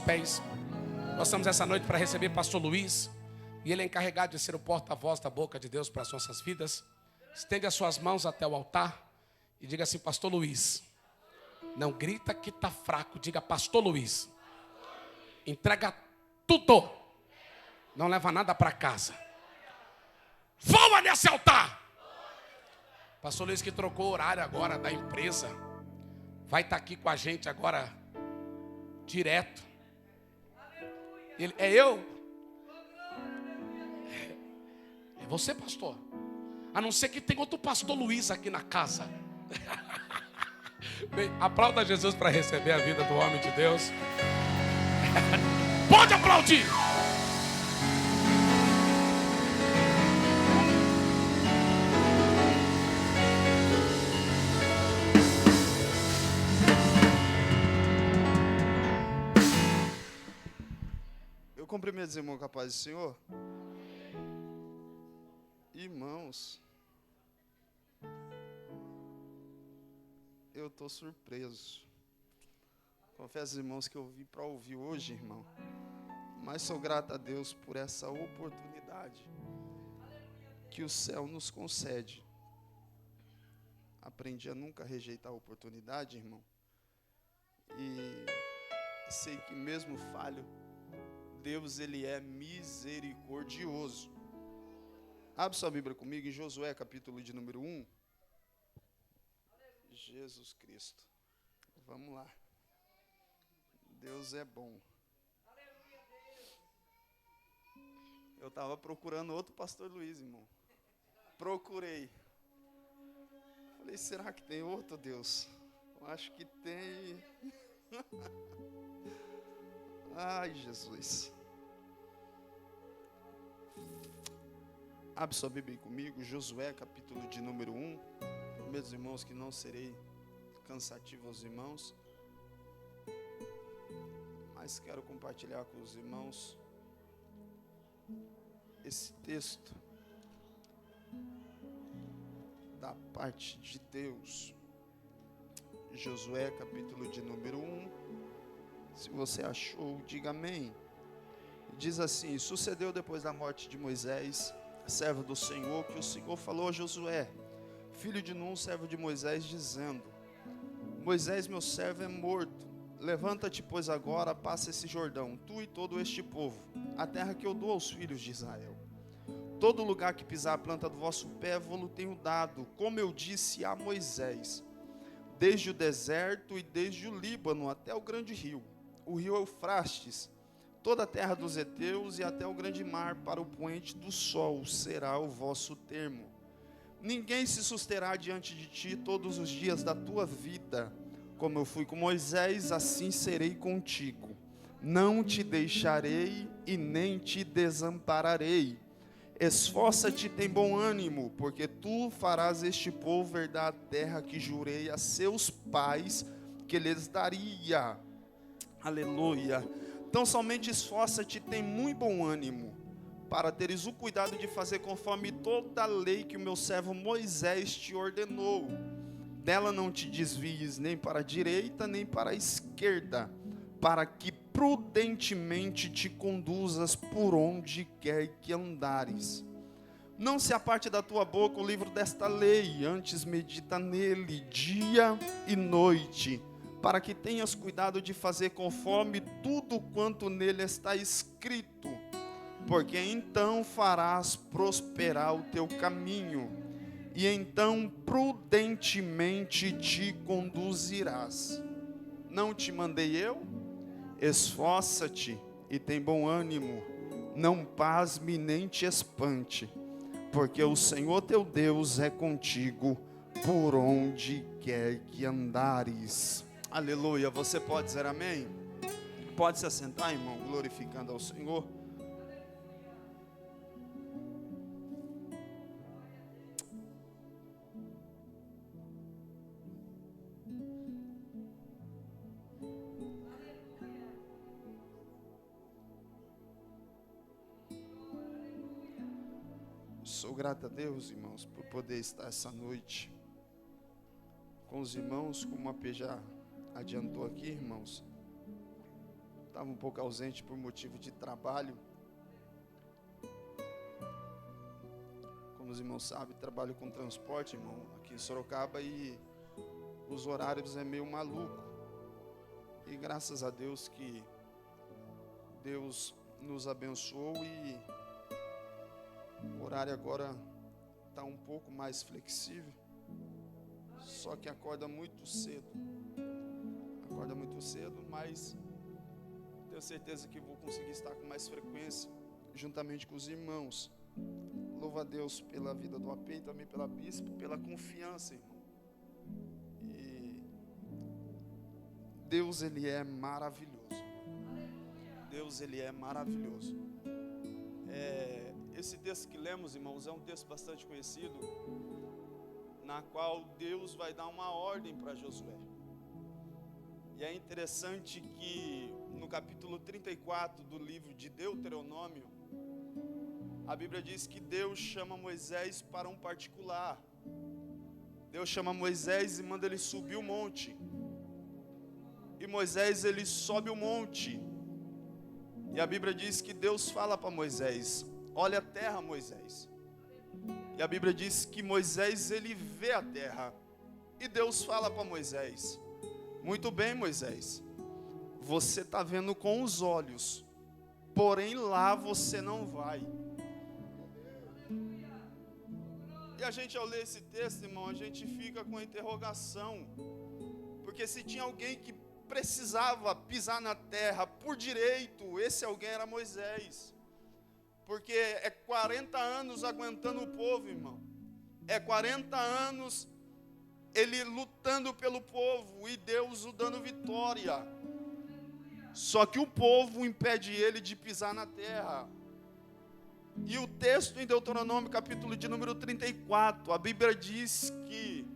pés. Nós estamos essa noite para receber pastor Luiz. E ele é encarregado de ser o porta-voz da boca de Deus para as nossas vidas. Estende as suas mãos até o altar e diga assim: pastor Luiz. Não grita que está fraco, diga: pastor Luiz. Entrega tudo. Não leva nada para casa. Voa nesse altar. Pastor Luiz, que trocou o horário agora da empresa, vai estar aqui com a gente agora direto. Ele, é eu? É você, pastor. A não ser que tem outro pastor Luiz aqui na casa. Bem, aplauda Jesus para receber a vida do homem de Deus. Pode aplaudir. Eu cumprimento os irmãos com a paz do Senhor. Irmãos, eu estou surpreso. Confesso, irmãos, que eu vim para ouvir hoje, irmão. Mas sou grato a Deus por essa oportunidade que o céu nos concede. Aprendi a nunca rejeitar a oportunidade, irmão. E sei que mesmo falho, Deus, Ele é misericordioso. Abre sua Bíblia comigo em Josué, capítulo de número 1. Jesus Cristo. Vamos lá. Deus é bom. Eu estava procurando outro pastor Luiz, irmão. Procurei. Falei, será que tem outro, Deus? Eu acho que tem. Ai, Jesus. Abre sua Bíblia aí comigo, Josué, capítulo de número 1. Meus irmãos, que não serei cansativo aos irmãos, mas quero compartilhar com os irmãos esse texto da parte de Deus. Josué, capítulo de número 1. Se você achou, diga amém. Diz assim: sucedeu depois da morte de Moisés, servo do Senhor, que o Senhor falou a Josué, filho de Nun, servo de Moisés, dizendo: Moisés, meu servo, é morto. Levanta-te, pois, agora, passa esse Jordão, tu e todo este povo, a terra que eu dou aos filhos de Israel. Todo lugar que pisar a planta do vosso pé, vou-lo tenho dado, como eu disse a Moisés, desde o deserto e desde o Líbano até o grande rio, o rio Eufrates, toda a terra dos heteus e até o grande mar, para o poente do sol será o vosso termo. Ninguém se susterá diante de ti todos os dias da tua vida. Como eu fui com Moisés, assim serei contigo. Não te deixarei e nem te desampararei. Esforça-te e tem bom ânimo, porque tu farás este povo herdar a terra que jurei a seus pais que lhes daria. Aleluia. Então somente esforça-te e tem muito bom ânimo, para teres o cuidado de fazer conforme toda a lei que o meu servo Moisés te ordenou. Dela não te desvies nem para a direita nem para a esquerda, para que prudentemente te conduzas por onde quer que andares. Não se aparte da tua boca o livro desta lei, antes medita nele dia e noite, para que tenhas cuidado de fazer conforme tudo quanto nele está escrito, porque então farás prosperar o teu caminho, e então prudentemente te conduzirás. Não te mandei eu? Esforça-te e tem bom ânimo, não pasme nem te espante, porque o Senhor teu Deus é contigo por onde quer que andares. Aleluia. Você pode dizer amém? Pode se assentar, irmão, glorificando ao Senhor. Sou grato a Deus, irmãos, por poder estar essa noite com os irmãos, como a P já adiantou aqui, irmãos. estava um pouco ausente por motivo de trabalho. Como os irmãos sabem, trabalho com transporte, irmão, aqui em Sorocaba, e os horários é meio maluco. E graças a Deus que Deus nos abençoou e o horário agora está um pouco mais flexível. Só que acorda muito cedo, mas tenho certeza que vou conseguir estar com mais frequência, juntamente com os irmãos. Louvo a Deus pela vida do AP e também pela bispo, pela confiança, irmão. E Deus, Ele é maravilhoso. Deus, Ele é maravilhoso. Esse texto que lemos, irmãos, é um texto bastante conhecido, na qual Deus vai dar uma ordem para Josué. E é interessante que no capítulo 34 do livro de Deuteronômio, a Bíblia diz que Deus chama Moisés para um particular. Deus chama Moisés e manda ele subir o monte. E Moisés, ele sobe o monte. E a Bíblia diz que Deus fala para Moisés: olha a terra, Moisés. E a Bíblia diz que Moisés, ele vê a terra. E Deus fala para Moisés: muito bem, Moisés, você está vendo com os olhos, porém lá você não vai. E a gente, ao ler esse texto, irmão, a gente fica com a interrogação, porque se tinha alguém que precisava pisar na terra por direito, esse alguém era Moisés. Porque é 40 anos aguentando o povo, irmão. É 40 anos ele lutando pelo povo e Deus o dando vitória. Só que o povo impede ele de pisar na terra. E o texto em Deuteronômio, capítulo de número 34, a Bíblia diz que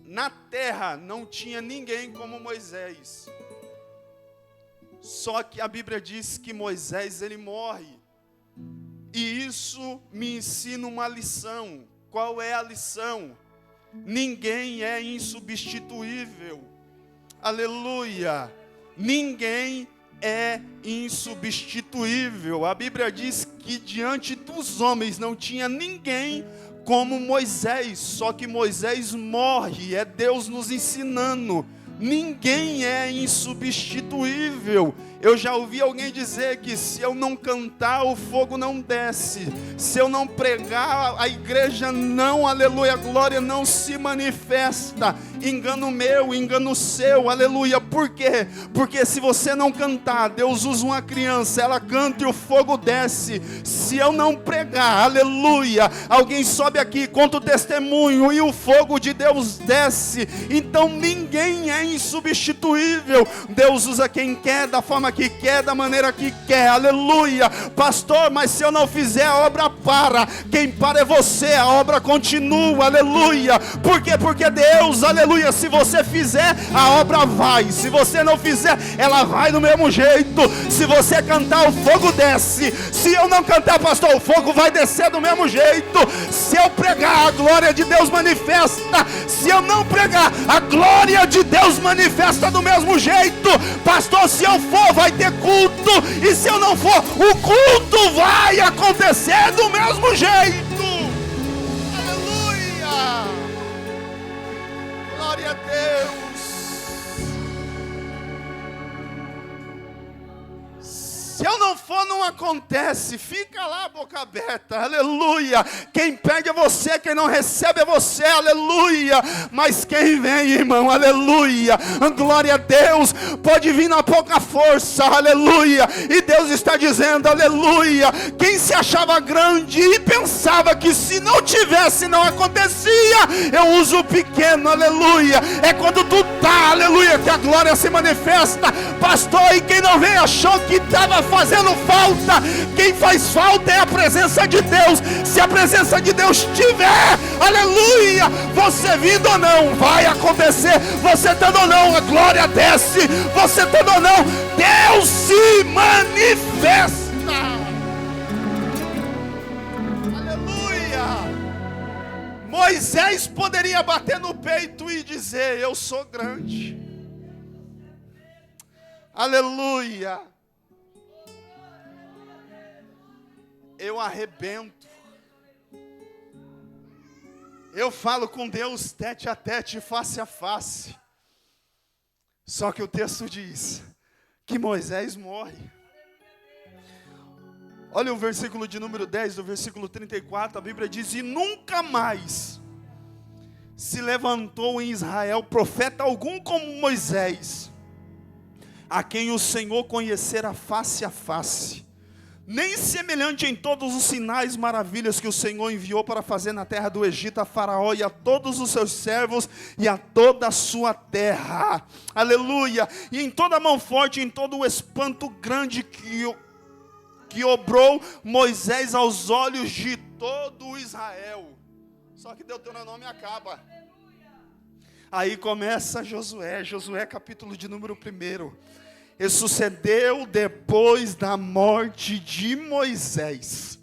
na terra não tinha ninguém como Moisés. Só que a Bíblia diz que Moisés, ele morre. E isso me ensina uma lição. Qual é a lição? Ninguém é insubstituível. Aleluia. Ninguém é insubstituível. A Bíblia diz que diante dos homens não tinha ninguém como Moisés. Só que Moisés morre. É Deus nos ensinando. Ninguém é insubstituível. Eu já ouvi alguém dizer que se eu não cantar, o fogo não desce. Se eu não pregar, a igreja não, aleluia, glória, não se manifesta. Engano meu, engano seu, aleluia. Por quê? Porque se você não cantar, Deus usa uma criança, ela canta e o fogo desce. Se eu não pregar, aleluia, alguém sobe aqui, conta o testemunho e o fogo de Deus desce. Então ninguém é insubstituível. Deus usa quem quer, da forma que quer, da maneira que quer, aleluia. Pastor, mas se eu não fizer, a obra para. Quem para é você, a obra continua, aleluia. Por quê? Porque Deus, aleluia, se você fizer, a obra vai. Se você não fizer, ela vai do mesmo jeito. Se você cantar, o fogo desce. Se eu não cantar, pastor, o fogo vai descer do mesmo jeito. Se eu pregar, a glória de Deus manifesta. Se eu não pregar, a glória de Deus manifesta do mesmo jeito. Pastor, se eu for, vai ter culto. E se eu não for, o culto vai acontecer do mesmo jeito. Aleluia. Glória a Deus. Se eu não for, não acontece. Fica lá, boca aberta, aleluia. Quem pede é você, quem não recebe é você, aleluia. Mas quem vem, irmão, aleluia, glória a Deus. Pode vir na pouca força, aleluia. E Deus está dizendo, aleluia. Quem se achava grande e pensava que se não tivesse, não acontecia, eu uso o pequeno, aleluia. É quando tu tá, aleluia, que a glória se manifesta. Pastor, e quem não vem achou que estava fazendo falta. Quem faz falta é a presença de Deus. Se a presença de Deus estiver, aleluia, você vindo ou não, vai acontecer. Você estando ou não, a glória desce. Você estando ou não, Deus se manifesta. Aleluia. Moisés poderia bater no peito e dizer: eu sou grande. Aleluia. Eu arrebento. Eu falo com Deus tete a tete, face a face. Só que o texto diz que Moisés morre. Olha o versículo de número 10, do versículo 34, a Bíblia diz: e nunca mais se levantou em Israel profeta algum como Moisés, a quem o Senhor conhecera face a face, nem semelhante em todos os sinais, maravilhas que o Senhor enviou para fazer na terra do Egito a Faraó e a todos os seus servos e a toda a sua terra. Aleluia! E em toda a mão forte, em todo o espanto grande que obrou Moisés aos olhos de todo Israel. Só que Deuteronômio acaba. Aí começa Josué capítulo de número 1. E sucedeu depois da morte de Moisés,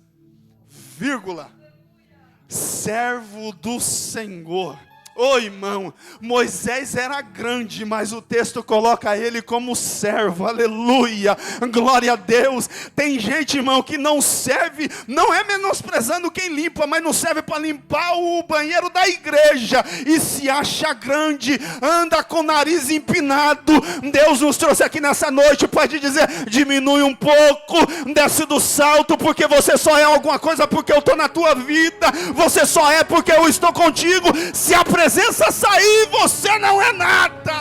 servo do Senhor. Ô irmão, Moisés era grande, mas o texto coloca ele como servo, aleluia, glória a Deus. Tem gente, irmão, que não serve, não é menosprezando quem limpa, mas não serve para limpar o banheiro da igreja, e se acha grande, anda com o nariz empinado. Deus nos trouxe aqui nessa noite para te dizer: diminui um pouco, desce do salto, porque você só é alguma coisa porque eu estou na tua vida, você só é porque eu estou contigo. Se a presença sair, você não é nada.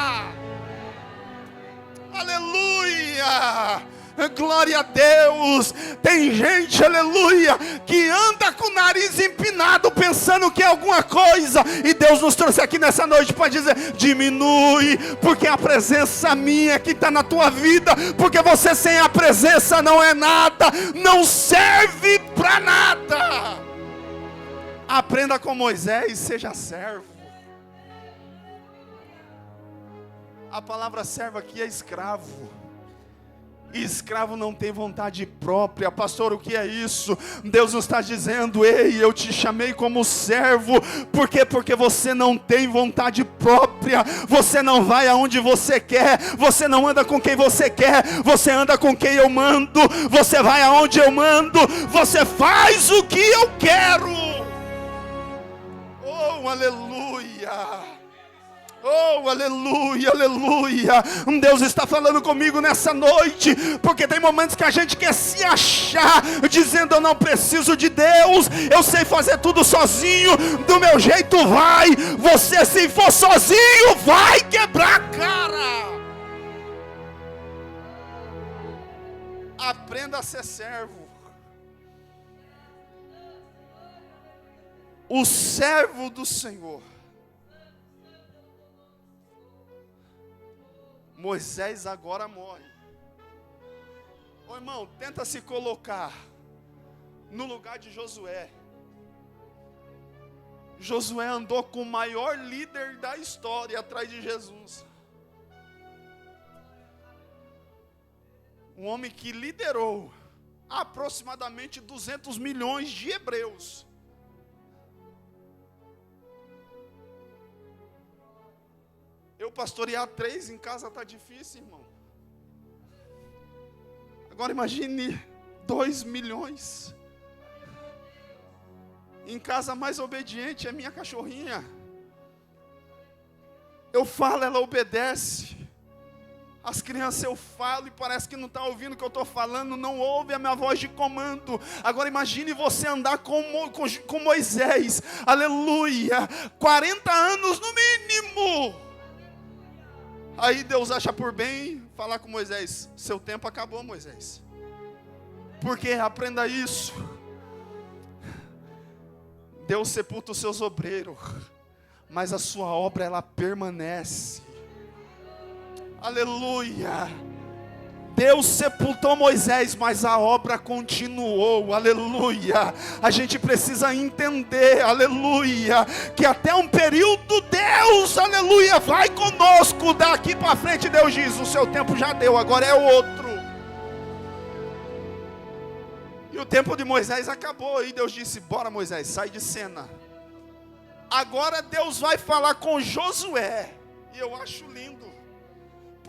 Aleluia, glória a Deus. Tem gente, aleluia, que anda com o nariz empinado pensando que é alguma coisa, e Deus nos trouxe aqui nessa noite para dizer: diminui, porque a presença minha que está na tua vida, porque você sem a presença não é nada, não serve para nada. Aprenda com Moisés, seja servo. A palavra servo aqui é escravo. E escravo não tem vontade própria. Pastor, o que é isso? Deus nos está dizendo: ei, eu te chamei como servo. Por quê? Porque você não tem vontade própria. Você não vai aonde você quer. Você não anda com quem você quer. Você anda com quem eu mando. Você vai aonde eu mando. Você faz o que eu quero. Oh, aleluia. Oh, aleluia, aleluia. Deus está falando comigo nessa noite, porque tem momentos que a gente quer se achar, dizendo: eu não preciso de Deus, eu sei fazer tudo sozinho, do meu jeito vai. Você, se for sozinho, vai quebrar a cara. Aprenda a ser servo. O servo do Senhor. Moisés agora morre. Ô irmão, tenta se colocar no lugar de Josué. Josué andou com o maior líder da história atrás de Jesus. Um homem que liderou aproximadamente 200 milhões de hebreus. Eu pastorear 3 em casa está difícil, irmão. Agora imagine 2 milhões. Em casa, mais obediente é minha cachorrinha. Eu falo, ela obedece. As crianças eu falo e parece que não está ouvindo o que eu estou falando, não ouve a minha voz de comando. Agora imagine você andar com Moisés, aleluia, 40 anos no mínimo. Aí Deus acha por bem falar com Moisés: seu tempo acabou, Moisés. Porque aprenda isso. Deus sepulta os seus obreiros, mas a sua obra ela permanece. Aleluia. Deus sepultou Moisés, mas a obra continuou, aleluia. A gente precisa entender, aleluia, que até um período Deus, aleluia, vai conosco. Daqui para frente Deus diz: o seu tempo já deu, agora é outro. E o tempo de Moisés acabou, e Deus disse: bora Moisés, sai de cena. Agora Deus vai falar com Josué, e eu acho lindo.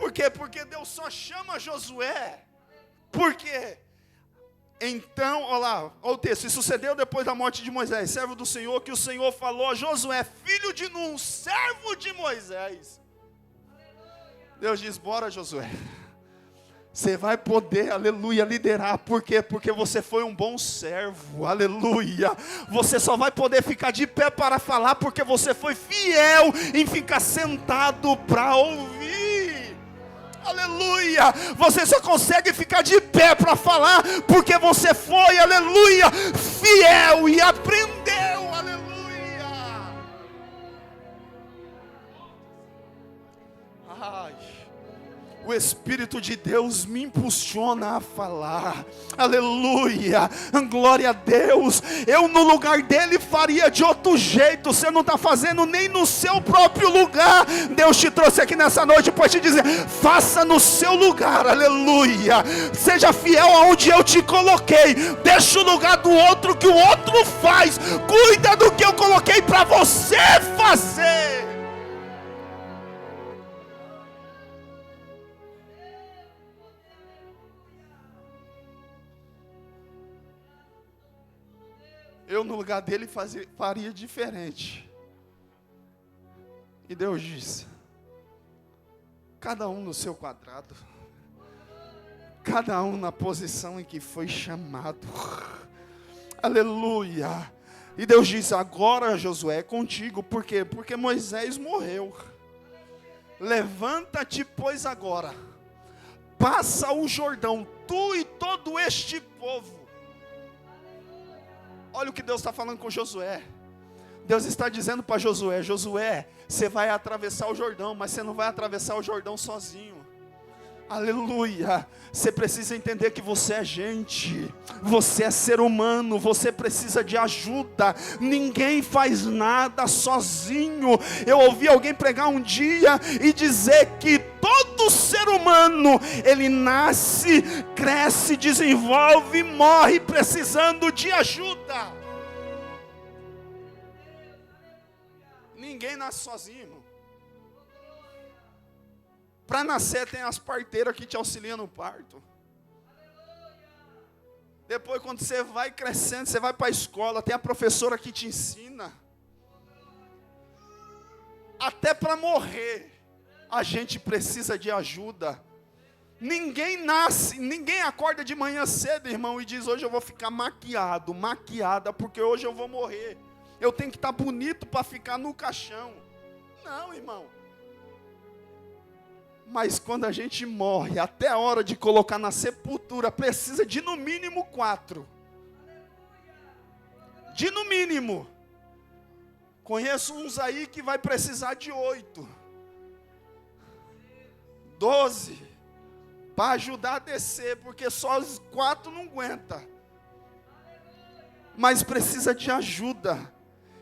Por quê? Porque Deus só chama Josué. Por quê? Então, olha lá, olha o texto. E sucedeu depois da morte de Moisés, servo do Senhor, que o Senhor falou a Josué, filho de Nun, servo de Moisés. Deus diz, bora Josué. Você vai poder, aleluia, liderar. Por quê? Porque você foi um bom servo, aleluia. Você só vai poder ficar de pé para falar porque você foi fiel em ficar sentado para ouvir. Aleluia. Você só consegue ficar de pé para falar porque você foi, aleluia, fiel e aprendeu, aleluia. Ai. O Espírito de Deus me impulsiona a falar, aleluia, glória a Deus. Eu no lugar dele faria de outro jeito. Você não está fazendo nem no seu próprio lugar. Deus te trouxe aqui nessa noite para te dizer, faça no seu lugar, aleluia. Seja fiel aonde eu te coloquei. Deixa o lugar do outro que o outro faz. Cuida do que eu coloquei para você fazer. Eu no lugar dele faria diferente. E Deus disse, cada um no seu quadrado, cada um na posição em que foi chamado, aleluia. E Deus disse, agora Josué é contigo. Por quê? Porque Moisés morreu. Levanta-te, pois agora, passa o Jordão, tu e todo este povo. Olha o que Deus está falando com Josué. Deus está dizendo para Josué, Josué, você vai atravessar o Jordão, mas você não vai atravessar o Jordão sozinho. Aleluia. Você precisa entender que você é gente, você é ser humano, você precisa de ajuda. Ninguém faz nada sozinho. Eu ouvi alguém pregar um dia e dizer que todo ser humano, ele nasce, cresce, desenvolve e morre precisando de ajuda. Ninguém nasce sozinho, irmão. Para nascer tem as parteiras que te auxiliam no parto. Depois quando você vai crescendo, você vai para a escola, tem a professora que te ensina. Até para morrer, a gente precisa de ajuda. Ninguém nasce, ninguém acorda de manhã cedo, irmão, e diz, hoje eu vou ficar maquiada, porque hoje eu vou morrer. Eu tenho que estar bonito para ficar no caixão. Não, irmão. Mas quando a gente morre, até a hora de colocar na sepultura, precisa de no mínimo 4. De no mínimo. Conheço uns aí que vai precisar de 8. 12. Para ajudar a descer, porque só os 4 não aguenta. Mas precisa de ajuda.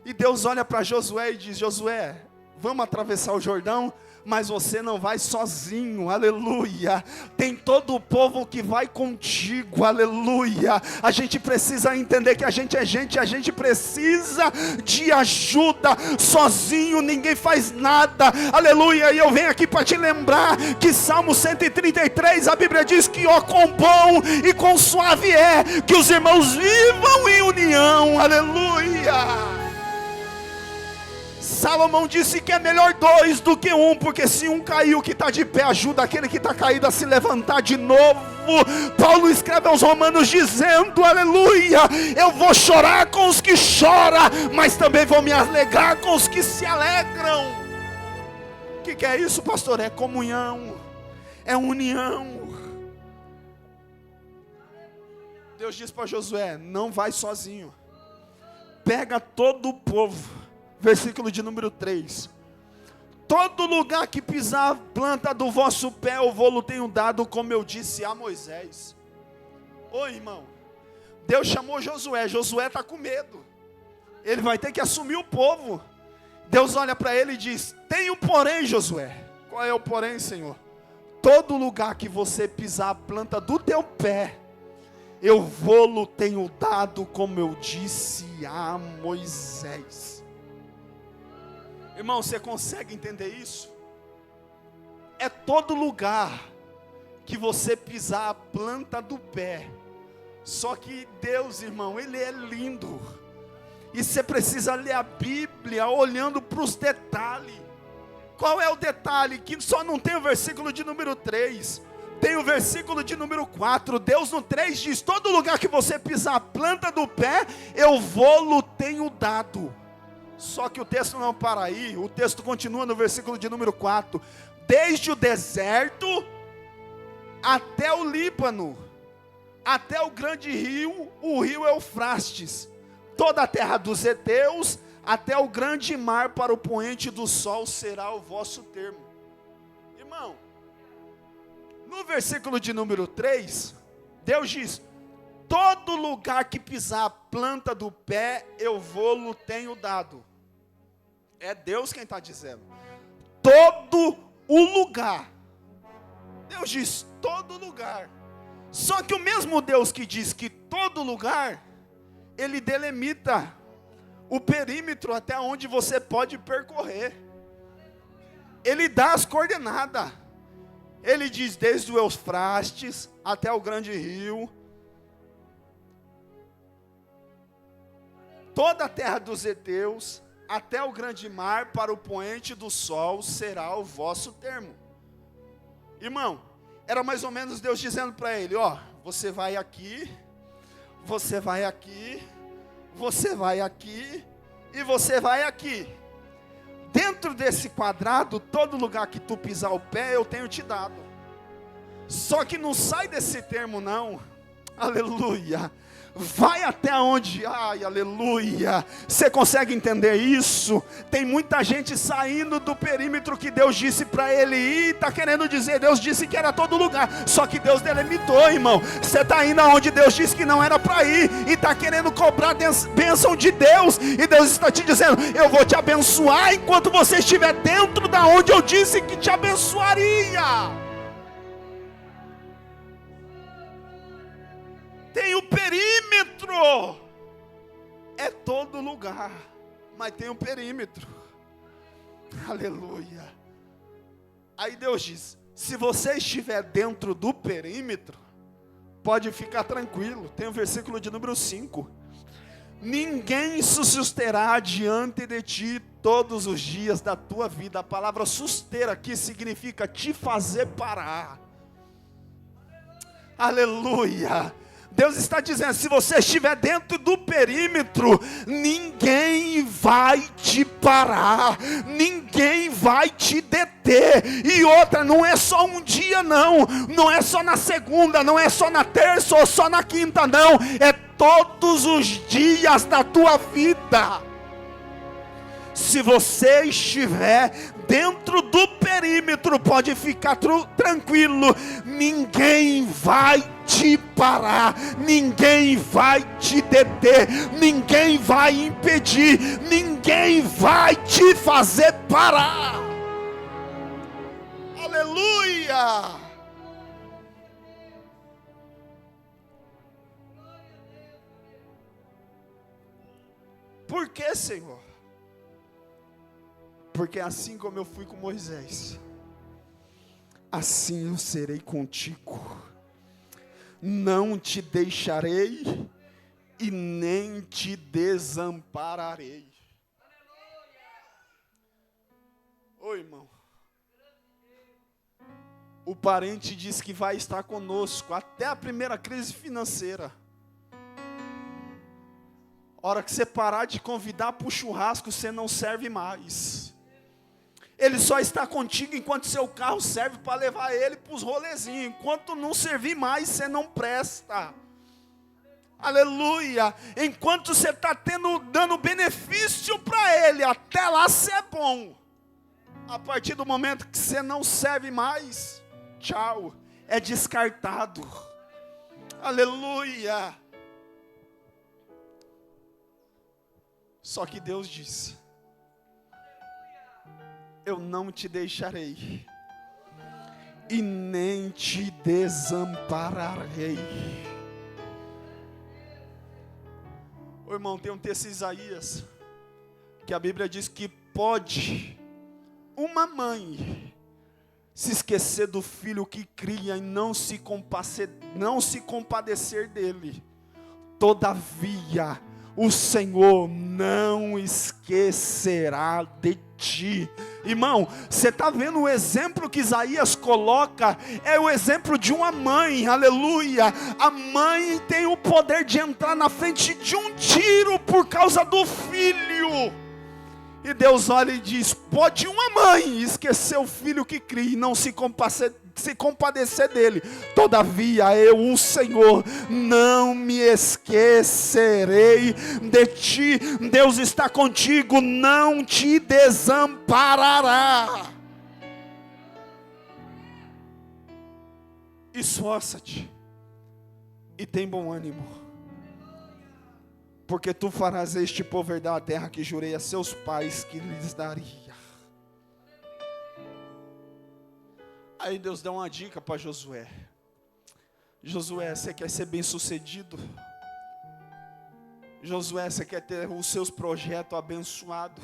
E Deus olha para Josué e diz, Josué, vamos atravessar o Jordão? Mas você não vai sozinho, aleluia. Tem todo o povo que vai contigo, aleluia. A gente precisa entender que a gente é gente, a gente precisa de ajuda. Sozinho ninguém faz nada, aleluia. E eu venho aqui para te lembrar que Salmo 133, a Bíblia diz que ó quão bom e quão suave é que os irmãos vivam em união, aleluia. Salomão disse que é melhor 2 do que 1, porque se um caiu, o que está de pé ajuda aquele que está caído a se levantar de novo. Paulo escreve aos Romanos dizendo, aleluia, eu vou chorar com os que choram, mas também vou me alegrar com os que se alegram. O que é isso, pastor? É comunhão, é união. Deus diz para Josué, não vai sozinho, pega todo o povo. Versículo de número 3. Todo lugar que pisar a planta do vosso pé, eu vou-lo tenho dado, como eu disse a Moisés. Ô irmão, Deus chamou Josué, Josué está com medo. Ele vai ter que assumir o povo. Deus olha para ele e diz, tem um porém, Josué. Qual é o porém, Senhor? Todo lugar que você pisar a planta do teu pé, eu vou-lo tenho dado, como eu disse a Moisés. Irmão, você consegue entender isso? é todo lugar que você pisar a planta do pé. Só que Deus, irmão, Ele é lindo. E você precisa ler a Bíblia olhando para os detalhes. Qual é o detalhe? Que só não tem o versículo de número 3. Tem o versículo de número 4. Deus no 3 diz: todo lugar que você pisar a planta do pé, eu vou-lo tenho dado. Só que o texto não para aí. O texto continua no versículo de número 4. Desde o deserto até o Líbano, até o grande rio, o rio Eufrates, toda a terra dos heteus, até o grande mar para o poente do sol será o vosso termo. Irmão, no versículo de número 3, Deus diz: todo lugar que pisar a planta do pé, eu vou-lo tenho dado. É Deus quem está dizendo. Todo o lugar. Deus diz todo lugar. Só que o mesmo Deus que diz que todo lugar, Ele delimita o perímetro até onde você pode percorrer. Ele dá as coordenadas. Ele diz desde o Eufrates até o grande rio, toda a terra dos heteus, até o grande mar para o poente do sol será o vosso termo. Irmão, era mais ou menos Deus dizendo para ele: ó, você vai aqui, você vai aqui, você vai aqui e você vai aqui. Dentro desse quadrado, todo lugar que tu pisar o pé, eu tenho te dado. Só que não sai desse termo não. Aleluia. Vai até onde? Ai, aleluia. Você consegue entender isso? Tem muita gente saindo do perímetro que Deus disse para ele ir. Está querendo dizer, Deus disse que era todo lugar. Só que Deus delimitou, irmão. Você está indo aonde Deus disse que não era para ir. E está querendo cobrar bênção de Deus. E Deus está te dizendo: eu vou te abençoar enquanto você estiver dentro da onde eu disse que te abençoaria. Tem o perímetro, é todo lugar, mas tem um perímetro, aleluia. Aí Deus diz: se você estiver dentro do perímetro, pode ficar tranquilo. Tem o versículo de número 5: ninguém se susterá diante de ti todos os dias da tua vida. A palavra suster aqui significa te fazer parar, aleluia. Deus está dizendo: se você estiver dentro do perímetro, ninguém vai te parar, ninguém vai te deter. E outra, não é só um dia não, não é só na segunda, não é só na terça ou só na quinta não, é todos os dias da tua vida. Se você estiver dentro do perímetro, pode ficar tranquilo, ninguém vai te parar, ninguém vai te deter, ninguém vai impedir, ninguém vai te fazer parar. Aleluia! Por que, Senhor? Porque assim como eu fui com Moisés, assim eu serei contigo. Não te deixarei e nem te desampararei. Ô irmão, o parente diz que vai estar conosco até a primeira crise financeira. A hora que você parar de convidar para o churrasco, você não serve mais. Ele só está contigo enquanto seu carro serve para levar ele para os rolezinhos. Enquanto não servir mais, você não presta. Aleluia. Enquanto você está dando benefício para ele, até lá você é bom. A partir do momento que você não serve mais, tchau, é descartado. Aleluia. Só que Deus disse: eu não te deixarei e nem te desampararei. Ô irmão, tem um texto em Isaías que a Bíblia diz que pode uma mãe se esquecer do filho que cria e não se compadecer dele, todavia o Senhor não esquecerá de ti. Irmão, você está vendo o exemplo que Isaías coloca? É o exemplo de uma mãe, aleluia. A mãe tem o poder de entrar na frente de um tiro por causa do filho. E Deus olha e diz: pode uma mãe esquecer o filho que cria e não se compadecer dele, todavia eu, o Senhor, não me esquecerei de ti. Deus está contigo, não te desamparará. Esforça-te e tem bom ânimo, porque tu farás este povo herdar a terra que jurei a seus pais que lhes daria. Aí Deus dá uma dica para Josué. Josué, você quer ser bem sucedido? Josué, você quer ter os seus projetos abençoados?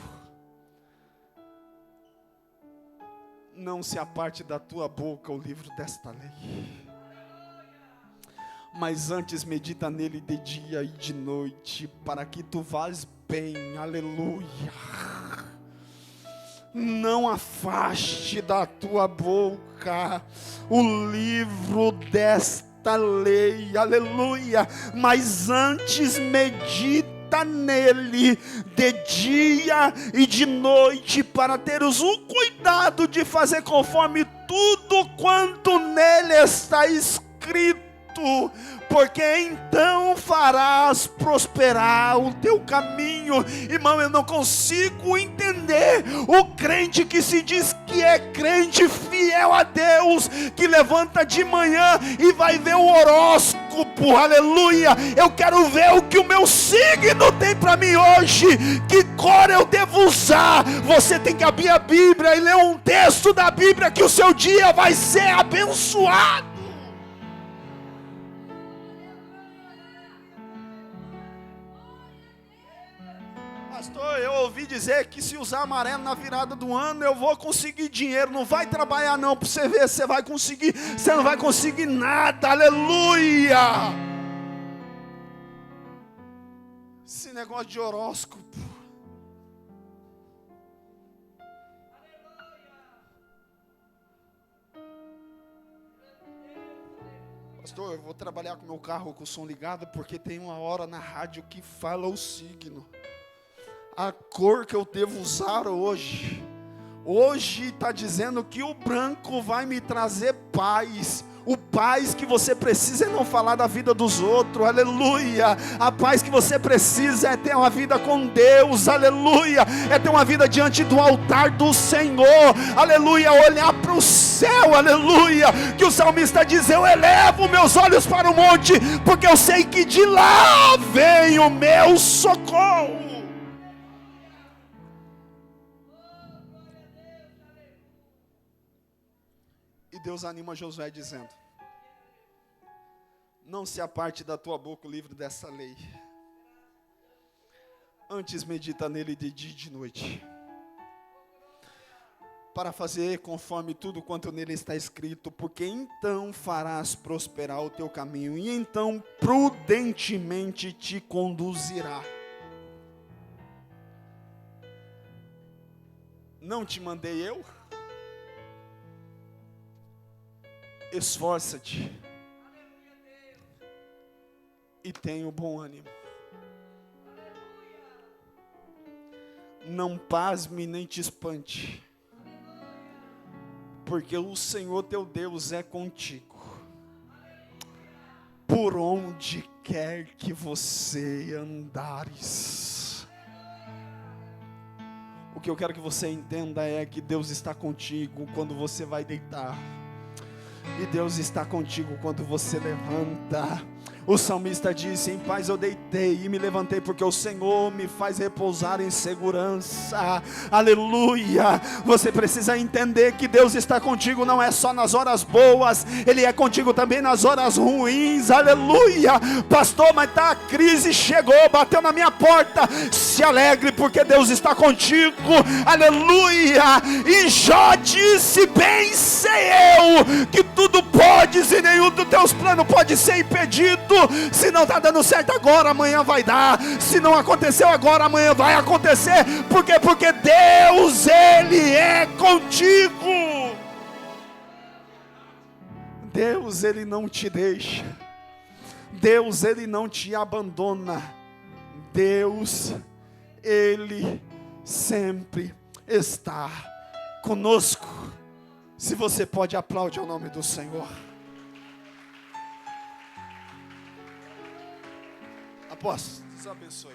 Não se aparte da tua boca o livro desta lei, mas antes medita nele de dia e de noite, para que tu vás bem, aleluia. Não afaste da tua boca o livro desta lei, aleluia, mas antes medita nele de dia e de noite, para teres o cuidado de fazer conforme tudo quanto nele está escrito, porque então farás prosperar o teu caminho. Irmão, eu não consigo entender o crente que se diz que é crente fiel a Deus, que levanta de manhã e vai ver o horóscopo, aleluia. Eu quero ver o que o meu signo tem para mim hoje, que cor eu devo usar. Você tem que abrir a Bíblia e ler um texto da Bíblia, que o seu dia vai ser abençoado. Pastor, eu ouvi dizer que se usar amarelo na virada do ano, eu vou conseguir dinheiro. Não vai trabalhar não, para você ver, você vai conseguir. Você não vai conseguir nada, aleluia. Esse negócio de horóscopo. Pastor, eu vou trabalhar com meu carro com o som ligado, porque tem uma hora na rádio que fala o signo. A cor que eu devo usar hoje. Hoje está dizendo que o branco vai me trazer paz. O paz que você precisa é não falar da vida dos outros, aleluia. A paz que você precisa é ter uma vida com Deus, aleluia. É ter uma vida diante do altar do Senhor, aleluia. Olhar para o céu, aleluia. Que o salmista diz: eu elevo meus olhos para o monte, porque eu sei que de lá vem o meu socorro. E Deus anima Josué dizendo: não se aparte da tua boca o livro dessa lei, antes medita nele de dia e de noite, para fazer conforme tudo quanto nele está escrito, porque então farás prosperar o teu caminho, e então prudentemente te conduzirá. Não te mandei eu? Esforça-te e tenha bom ânimo. Não pasme nem te espante, porque o Senhor teu Deus é contigo, por onde quer que você andares. O que eu quero que você entenda é que Deus está contigo quando você vai deitar, e Deus está contigo quando você levanta. O salmista disse: em paz eu deitei e me levantei, porque o Senhor me faz repousar em segurança. Aleluia. Você precisa entender que Deus está contigo, não é só nas horas boas, Ele é contigo também nas horas ruins. Aleluia. Pastor, mas tá, a crise chegou, bateu na minha porta. Se alegre, porque Deus está contigo. Aleluia. E Jó disse: bem sei eu que tudo podes e nenhum dos teus planos pode ser impedido. Se não está dando certo agora, amanhã vai dar. Se não aconteceu agora, amanhã vai acontecer. Por quê? Porque Deus, Ele é contigo. Deus, Ele não te deixa. Deus, Ele não te abandona. Deus, Ele sempre está conosco. Se você pode, aplaude ao nome do Senhor. Apóstolo, Deus abençoe.